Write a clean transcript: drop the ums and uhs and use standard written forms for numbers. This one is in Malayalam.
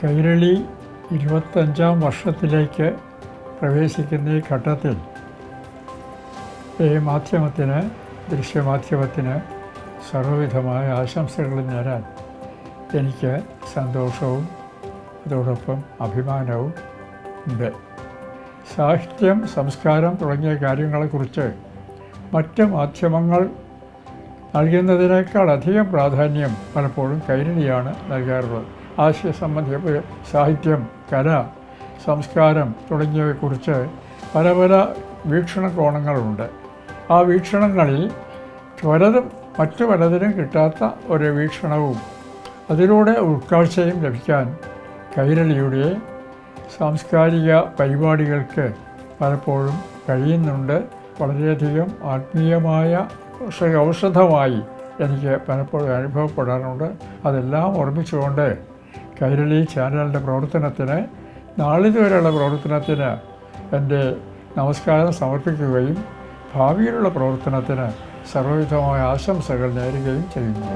കൈരളി 25ാം വർഷത്തിലേക്ക് പ്രവേശിക്കുന്ന ഈ ഘട്ടത്തിൽ ഈ മാധ്യമത്തിന്, ദൃശ്യമാധ്യമത്തിന് സർവ്വവിധമായ ആശംസകൾ നേരാൻ എനിക്ക് സന്തോഷവും അതോടൊപ്പം അഭിമാനവും ഉണ്ട്. സാഹിത്യം, സംസ്കാരം തുടങ്ങിയ കാര്യങ്ങളെക്കുറിച്ച് മറ്റ് മാധ്യമങ്ങൾ നൽകുന്നതിനേക്കാൾ അധികം പ്രാധാന്യം പലപ്പോഴും കൈരളിയാണ് നൽകാറുള്ളത്. ആശയസംബന്ധിയ സാഹിത്യം, കല, സംസ്കാരം തുടങ്ങിയവയെക്കുറിച്ച് പല പല വീക്ഷണകോണങ്ങളുണ്ട്. ആ വീക്ഷണങ്ങളിൽ മറ്റു പലതിനും കിട്ടാത്ത ഒരു വീക്ഷണവും അതിലൂടെ ഉൾക്കാഴ്ചയും ലഭിക്കാൻ കൈരളിയുടെ സാംസ്കാരിക പരിപാടികൾക്ക് പലപ്പോഴും കഴിയുന്നുണ്ട്. വളരെയധികം ആത്മീയമായ ഔഷധമായി എനിക്ക് പലപ്പോഴും അനുഭവപ്പെടാറുണ്ട്. അതെല്ലാം ഓർമ്മിച്ചുകൊണ്ട് കൈരളി ചാനലിൻ്റെ പ്രവർത്തനത്തിന്, നാളിതുവരെയുള്ള പ്രവർത്തനത്തിന് എൻ്റെ നമസ്കാരം സമർപ്പിക്കുകയും ഭാവിയിലുള്ള പ്രവർത്തനത്തിന് സർവ്വവിധമായ ആശംസകൾ നേരുകയും ചെയ്യുന്നു.